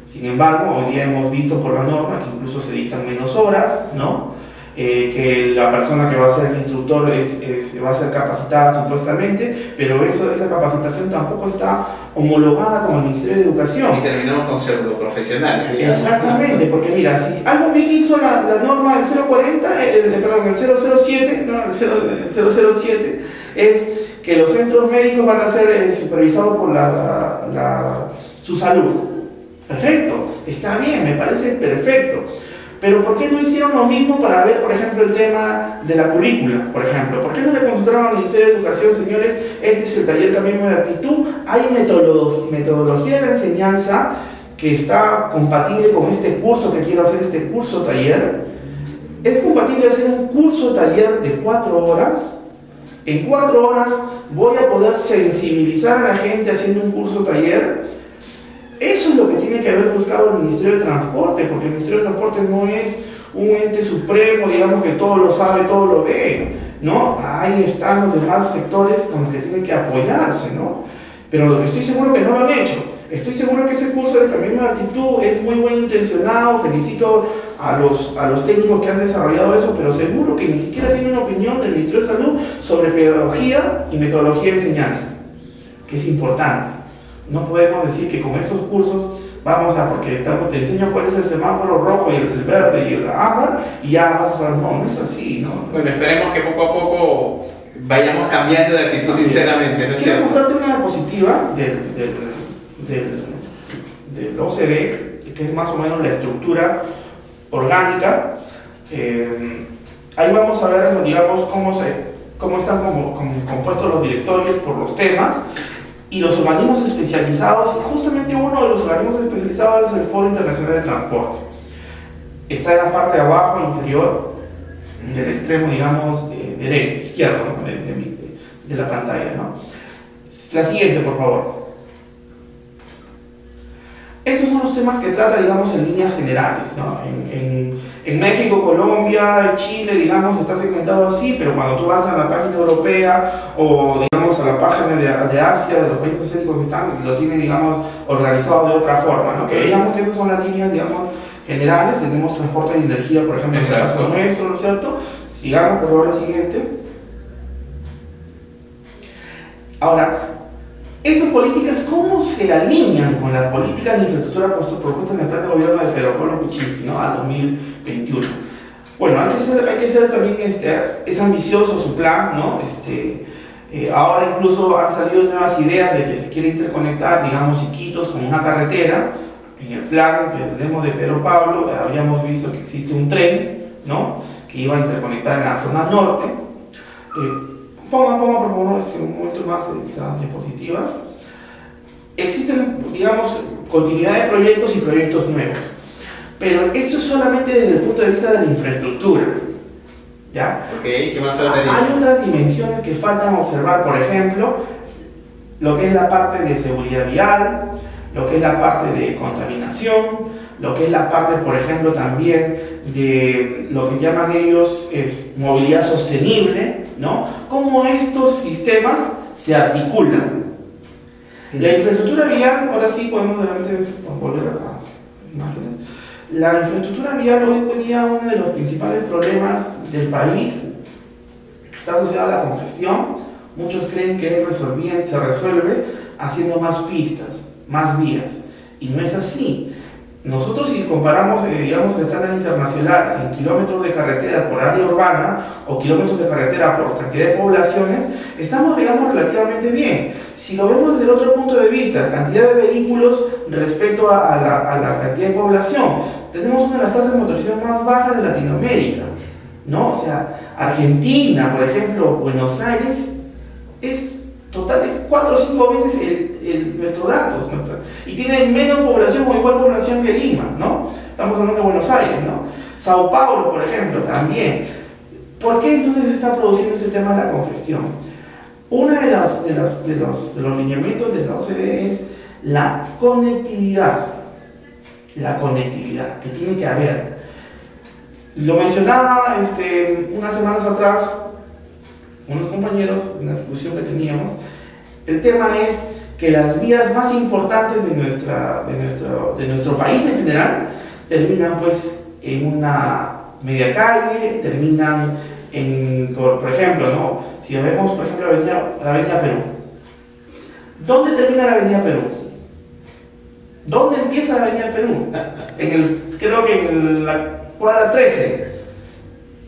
Sin embargo, hoy día hemos visto por la norma que incluso se dictan menos horas, ¿no? Que la persona que va a ser el instructor va a ser capacitada supuestamente, pero esa capacitación tampoco está homologada con el Ministerio de Educación. Y terminamos con pseudo profesionales. Exactamente, porque mira, si algo bien hizo la norma del 040, el 007, no, el 007, es que los centros médicos van a ser supervisados por su salud. Perfecto, está bien, me parece perfecto. Pero ¿por qué no hicieron lo mismo para ver, por ejemplo, el tema de la currícula? Por ejemplo, ¿por qué no le consultaron al Ministerio de Educación, señores, este es el taller Cambiemos de Actitud? Hay metodología de la enseñanza que está compatible con este curso que quiero hacer, este curso taller. ¿Es compatible hacer un curso taller de 4 horas? En 4 horas voy a poder sensibilizar a la gente haciendo un curso taller. Eso es lo que tiene que haber buscado el Ministerio de Transporte, porque el Ministerio de Transporte no es un ente supremo, digamos, que todo lo sabe, todo lo ve, ¿no? Ahí están los demás sectores con los que tienen que apoyarse, ¿no? Pero estoy seguro que no lo han hecho. Estoy seguro que ese curso de Cambiemos de Actitud es muy buen intencionado. Felicito a los técnicos que han desarrollado eso, pero seguro que ni siquiera tienen una opinión del Ministerio de Salud sobre pedagogía y metodología de enseñanza, que es importante. No podemos decir que con estos cursos vamos a, porque te enseño cuál es el semáforo rojo y el verde y el ámbar y ya vas a saber, no es así, ¿no? Bueno, esperemos que poco a poco vayamos cambiando de actitud, sinceramente, ¿no es cierto? Quiero mostrarte una diapositiva del OCDE, que es más o menos la estructura orgánica. Ahí vamos a ver, digamos, cómo están compuestos los directorios por los temas y los organismos especializados. Justamente uno de los organismos especializados es el Foro Internacional de Transporte. Está en la parte de abajo, inferior, del extremo, digamos, derecho, izquierdo, ¿no? de la pantalla, ¿no? La siguiente, por favor. Estos son los temas que trata, digamos, en líneas generales, ¿no? En México, Colombia, Chile, digamos, está segmentado así, pero cuando tú vas a la página europea o, digamos, a la página de Asia, de los países asiáticos que están, lo tienen, digamos, organizado de otra forma, ¿no? Pero digamos que esas son las líneas, digamos, generales. Tenemos transporte de energía, por ejemplo, en el caso nuestro, ¿no es cierto? Sigamos, por favor, la siguiente. Ahora, estas políticas, ¿cómo se alinean con las políticas de infraestructura propuestas en el plan de gobierno de Pedro Pablo Kuczynski, ¿no? Al 2021? Bueno, hay que ser también, es ambicioso su plan, ¿no? Ahora incluso han salido nuevas ideas de que se quiere interconectar, digamos, Iquitos con una carretera. En el plan que tenemos de Pedro Pablo, habíamos visto que existe un tren, ¿no? Que iba a interconectar en la zona norte. Pongan por favor un momento más esa diapositiva. Existen, digamos, continuidad de proyectos y proyectos nuevos, pero esto es solamente desde el punto de vista de la infraestructura, ¿ya? ¿Qué más faltaría? Hay otras dimensiones que faltan observar, por ejemplo, lo que es la parte de seguridad vial, lo que es la parte de contaminación, lo que es la parte, por ejemplo, también de lo que llaman ellos movilidad sostenible, ¿no? Cómo estos sistemas se articulan. La infraestructura vial, ahora sí podemos realmente volver a las imágenes. La infraestructura vial hoy día uno de los principales problemas del país está asociado a la congestión. Muchos creen que se resuelve haciendo más pistas, más vías, y no es así. Nosotros, si comparamos, digamos, el estándar internacional en kilómetros de carretera por área urbana o kilómetros de carretera por cantidad de poblaciones, estamos, digamos, relativamente bien. Si lo vemos desde el otro punto de vista, cantidad de vehículos respecto a la cantidad de población, tenemos una de las tasas de motorización más bajas de Latinoamérica, ¿no? O sea, Argentina, por ejemplo, Buenos Aires, es 4 o 5 veces nuestros datos, y tiene menos población o igual población que Lima, ¿no? Estamos hablando de Buenos Aires, ¿no? Sao Paulo, por ejemplo, también. ¿Por qué entonces se está produciendo este tema de la congestión? Uno de los lineamientos de la OCDE es la conectividad. La conectividad que tiene que haber. Lo mencionaba unas semanas atrás unos compañeros en la discusión que teníamos. El tema es que las vías más importantes de nuestro país en general terminan pues en una media calle, terminan por ejemplo, ¿no? Si vemos, por ejemplo, la avenida Perú. ¿Dónde termina la avenida Perú? ¿Dónde empieza la avenida Perú? Creo que en la cuadra 13.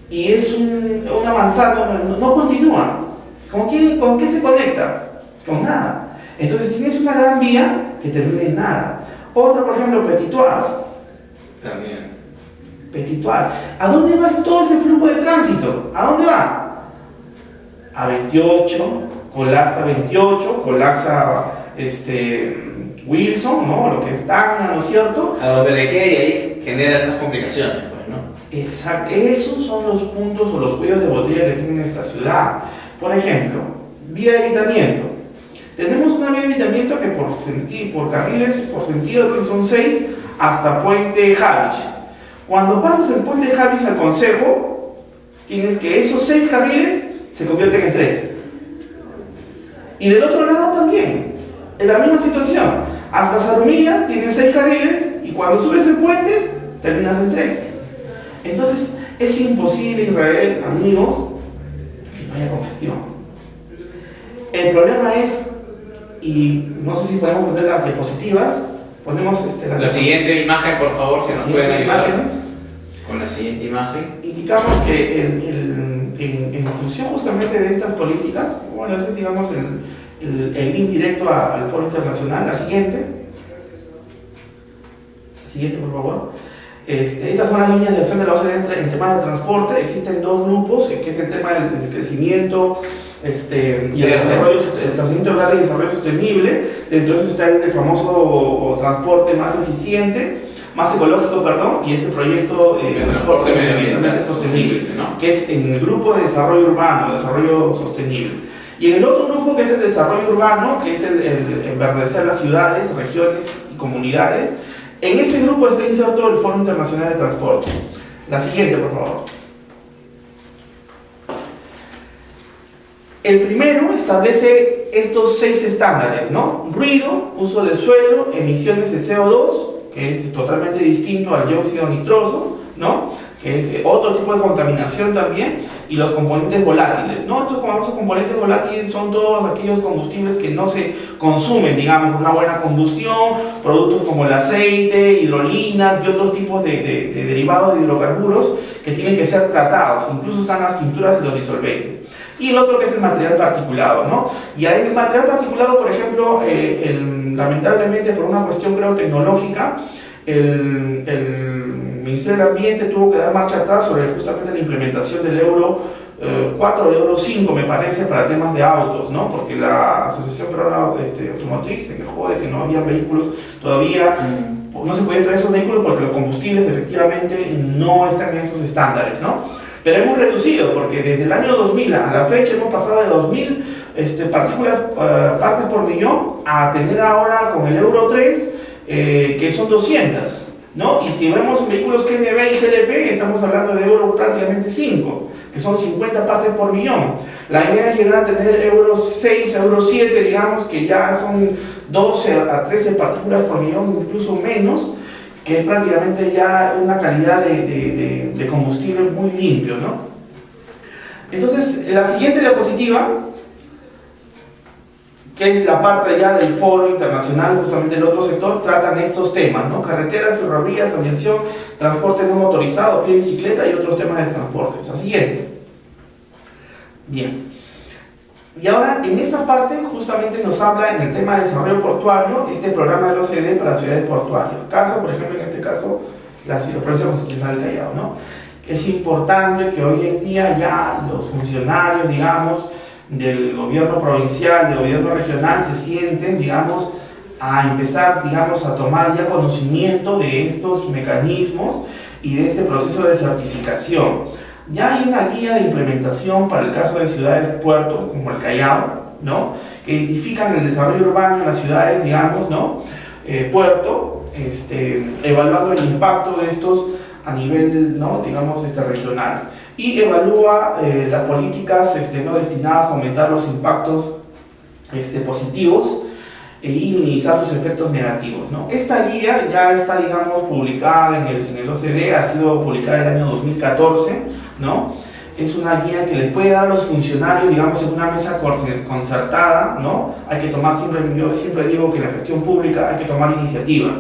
Y es una manzana, no continúa. ¿Con qué se conecta? Con nada. Entonces tienes una gran vía que termina en nada. Otra, por ejemplo, Petitoise. También. Petitoise. ¿A dónde va todo ese flujo de tránsito? ¿A dónde va? A 28, colapsa 28, colapsa Wilson, ¿no? Lo que es Tacna, ¿no es cierto? A donde le quede y ahí genera estas complicaciones, pues, ¿no? Exacto. Esos son los puntos o los cuellos de botella que tiene nuestra ciudad. Por ejemplo, vía de evitamiento. Tenemos una vía de evitamiento que por carriles, por sentido, son 6 hasta Puente Javis. Cuando pasas el Puente Javis al Consejo, tienes que esos 6 carriles se convierten en 3. Y del otro lado también, en la misma situación. Hasta Zarumilla tienes 6 carriles y cuando subes el puente, terminas en 3. Entonces, es imposible, Israel, amigos, que no haya congestión. El problema es, y no sé si podemos poner las diapositivas, ponemos la siguiente imagen, por favor, si nos pueden ayudar. Imágenes. Con la siguiente imagen. Indicamos que en función justamente de estas políticas, bueno, ese es, digamos, el link directo al Foro Internacional. La siguiente. Siguiente, por favor. Estas son las líneas de acción de la OCDE en temas de transporte. Existen dos grupos, que es el tema del crecimiento y el desarrollo, el crecimiento verde y desarrollo sostenible. Dentro de eso está el famoso transporte más eficiente, más ecológico, perdón, y este proyecto de transporte medioambientalmente sostenible, ¿no? Que es en el grupo de desarrollo urbano, desarrollo sostenible. Y en el otro grupo, que es el desarrollo urbano, que es el enverdecer las ciudades, regiones y comunidades, en ese grupo está inserto el Foro Internacional de Transporte. La siguiente, por favor. El primero establece estos 6 estándares, ¿no? Ruido, uso del suelo, emisiones de CO2, que es totalmente distinto al dióxido nitroso, ¿no? Que es otro tipo de contaminación también, y los componentes volátiles, ¿no? Estos famosos componentes volátiles son todos aquellos combustibles que no se consumen, digamos, por una buena combustión, productos como el aceite, hidrolinas y otros tipos de derivados de hidrocarburos que tienen que ser tratados, incluso están las pinturas y los disolventes. Y el otro, que es el material particulado, ¿no? Y ahí el material particulado, por ejemplo, lamentablemente por una cuestión, creo, tecnológica, el Ministerio del Ambiente tuvo que dar marcha atrás sobre justamente la implementación del Euro 4 o el Euro 5, me parece, para temas de autos, ¿no? Porque la Asociación Peruana Automotriz se quejó de que no había vehículos todavía, no se podían traer esos vehículos porque los combustibles efectivamente no están en esos estándares, ¿no? Pero hemos reducido, porque desde el año 2000 a la fecha hemos pasado de 2000 partes por millón a tener ahora con el Euro 3 que son 200, ¿no? Y si vemos vehículos GNV y GLP, estamos hablando de Euro prácticamente 5, que son 50 partes por millón. La idea es llegar a tener Euro 6, Euro 7, digamos, que ya son 12 a 13 partículas por millón, incluso menos, que es prácticamente ya una calidad de combustible muy limpio, ¿no? Entonces, la siguiente diapositiva, que es la parte ya del foro internacional, justamente el otro sector, tratan estos temas, ¿no? Carreteras, ferrovías, aviación, transporte no motorizado, pie, bicicleta y otros temas de transporte. Esa siguiente. Bien. Y ahora, en esta parte, justamente nos habla en el tema de desarrollo portuario, este programa de la OCDE para ciudades portuarias. Caso, por ejemplo, en este caso, la provincia constitucional del Callao, ¿no? Es importante que hoy en día ya los funcionarios, digamos, del gobierno provincial, del gobierno regional, se sienten, digamos, a empezar, digamos, a tomar ya conocimiento de estos mecanismos y de este proceso de certificación. Ya hay una guía de implementación para el caso de ciudades puertos como el Callao, ¿no? Que identifican el desarrollo urbano en las ciudades, digamos, ¿no? Puerto, evaluando el impacto de estos a nivel, ¿no? Digamos, regional. Y evalúa las políticas no destinadas a aumentar los impactos positivos y minimizar sus efectos negativos, ¿no? Esta guía ya está, digamos, publicada en el OCDE, ha sido publicada en el año 2014, ¿no? Es una guía que les puede dar a los funcionarios, digamos, en una mesa concertada, ¿no? Hay que tomar, yo siempre digo que en la gestión pública hay que tomar iniciativa.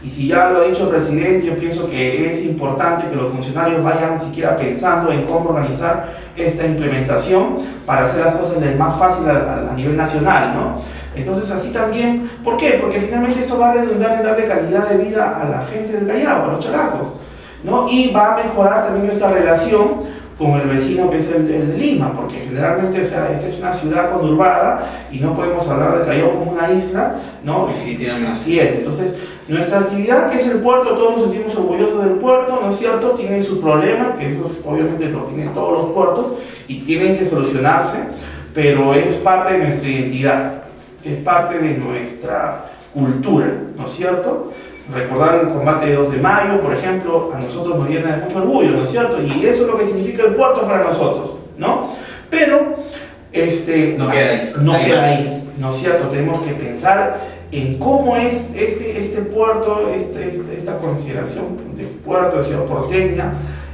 Y si ya lo ha dicho el presidente, yo pienso que es importante que los funcionarios vayan siquiera pensando en cómo organizar esta implementación para hacer las cosas más fácil a nivel nacional, ¿no? Entonces así también, ¿por qué? Porque finalmente esto va a redundar en darle calidad de vida a la gente del Callao, a los chalacos, ¿no? Y va a mejorar también nuestra relación con el vecino que es el Lima, porque generalmente, o sea, esta es una ciudad conurbada y no podemos hablar del Callao como una isla, ¿no? Así es. Entonces, nuestra actividad, que es el puerto, todos nos sentimos orgullosos del puerto, ¿no es cierto? Tiene sus problemas, que esos obviamente los tienen todos los puertos y tienen que solucionarse, pero es parte de nuestra identidad, es parte de nuestra cultura, ¿no es cierto? Recordar el combate de 2 de mayo, por ejemplo, a nosotros nos llena de mucho orgullo, ¿no es cierto? Y eso es lo que significa el puerto para nosotros, ¿no? Pero, no queda ahí, ¿no es cierto? Tenemos que pensar en cómo es este puerto, esta consideración de puerto, de ciudad porteña,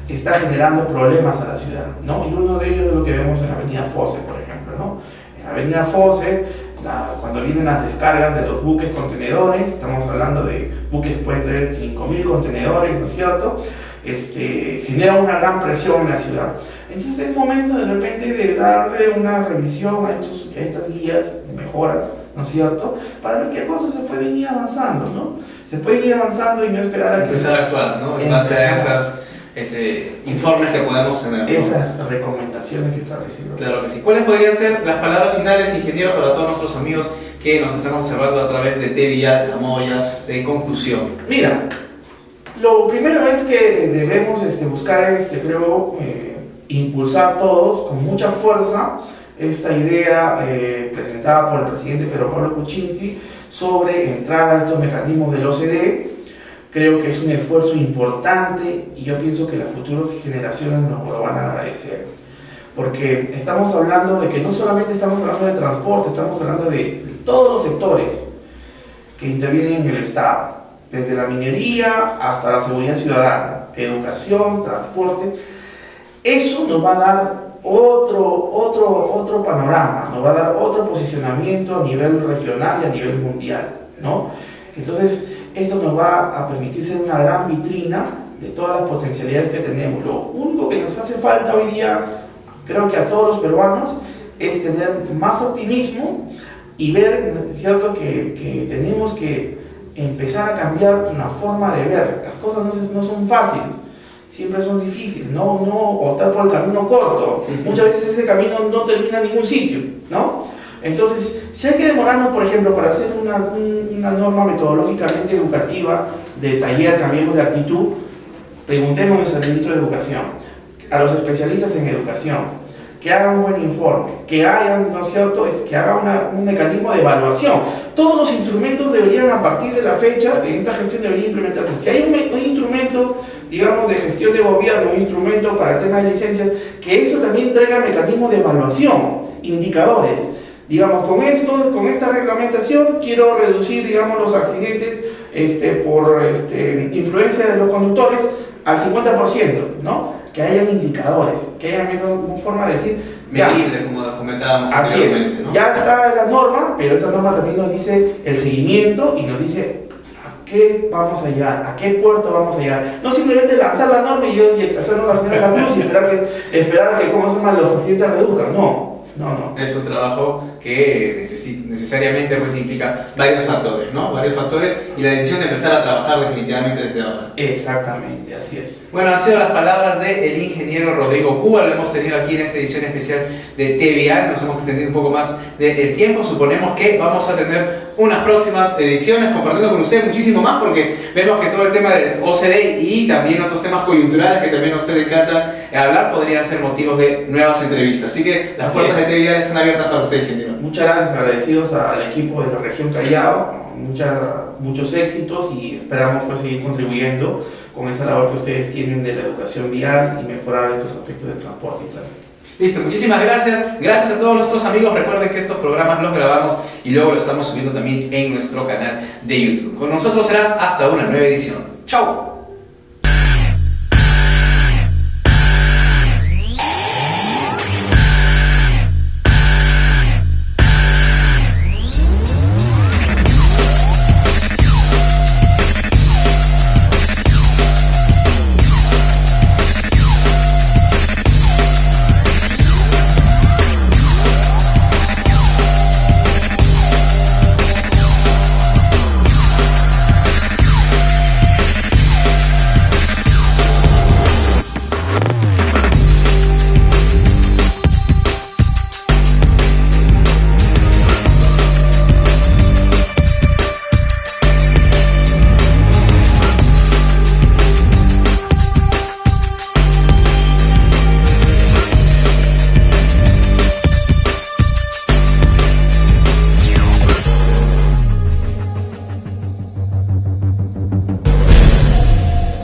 está generando problemas a la ciudad, ¿no? Y uno de ellos es lo que vemos en la avenida Fawcett, por ejemplo, ¿no? En la avenida Fawcett, cuando vienen las descargas de los buques contenedores, estamos hablando de buques que pueden traer 5.000 contenedores, ¿no es cierto? Genera una gran presión en la ciudad. Entonces es momento de repente de darle una revisión a estas guías de mejoras, ¿no es cierto? Para ver qué cosas se pueden ir avanzando, ¿no? se puede ir avanzando y no esperar a que... Empezar a actuar, ¿no? En base a esas informes que podemos tener, ¿no? Esas recomendaciones que establecimos. Claro que sí. ¿Cuáles podrían ser las palabras finales, ingeniero, para todos nuestros amigos que nos están observando a través de TVial, a moya, de conclusión? Mira, lo primero es que debemos buscar, creo, impulsar todos con mucha fuerza esta idea presentada por el presidente Pedro Pablo Kuczynski sobre entrar a estos mecanismos del OCDE. Creo que es un esfuerzo importante y yo pienso que las futuras generaciones nos lo van a agradecer. Porque estamos hablando de que no solamente estamos hablando de transporte, estamos hablando de todos los sectores que intervienen en el Estado, desde la minería hasta la seguridad ciudadana, educación, transporte. Eso nos va a dar otro panorama, nos va a dar otro posicionamiento a nivel regional y a nivel mundial, ¿no? Entonces, esto nos va a permitir ser una gran vitrina de todas las potencialidades que tenemos. Lo único que nos hace falta hoy día, creo que a todos los peruanos, es tener más optimismo y ver, ¿cierto?, que tenemos que empezar a cambiar una forma de ver. Las cosas no son fáciles, siempre son difíciles, no optar por el camino corto. Muchas veces ese camino no termina en ningún sitio, ¿no? Entonces, si hay que demorarnos, por ejemplo, para hacer una norma metodológicamente educativa de taller, cambiemos de actitud, preguntémonos al ministro de Educación, a los especialistas en educación, que hagan un buen informe, que hagan, ¿no es cierto?, que haga un mecanismo de evaluación. Todos los instrumentos deberían, a partir de la fecha, en esta gestión debería implementarse. Si hay un instrumento, digamos, de gestión de gobierno, un instrumento para el tema de licencias, que eso también traiga mecanismos de evaluación, indicadores. Digamos, con esta reglamentación quiero reducir, digamos, los accidentes por influencia de los conductores al 50%, ¿no? Que hayan indicadores, que haya una forma de decir... medible, como comentábamos anteriormente, ¿no? Ya está la norma, pero esta norma también nos dice el seguimiento y nos dice a qué vamos a llegar, a qué puerto vamos a llegar. No simplemente lanzar la norma y hacernos la señal de la cruz y esperar que los accidentes reduzcan, no. Es un trabajo que necesariamente pues implica varios factores, ¿no? Varios factores y la decisión de empezar a trabajar definitivamente desde ahora. Exactamente, así es. Bueno, han sido las palabras del ingeniero Rodrigo Cuba, lo hemos tenido aquí en esta edición especial de TVial, nos hemos extendido un poco más del tiempo, suponemos que vamos a tener unas próximas ediciones compartiendo con usted muchísimo más porque vemos que todo el tema del OCDE y también otros temas coyunturales que también a usted le encanta hablar podrían ser motivos de nuevas entrevistas, así que las puertas de TVial están abiertas para usted, ingeniero. Muchas gracias, agradecidos al equipo de la región Callao, muchos éxitos y esperamos pues seguir contribuyendo con esa labor que ustedes tienen de la educación vial y mejorar estos aspectos de transporte y tránsito. Listo, muchísimas gracias. Gracias a todos nuestros amigos. Recuerden que estos programas los grabamos y luego lo estamos subiendo también en nuestro canal de YouTube. Con nosotros será hasta una nueva edición. ¡Chao!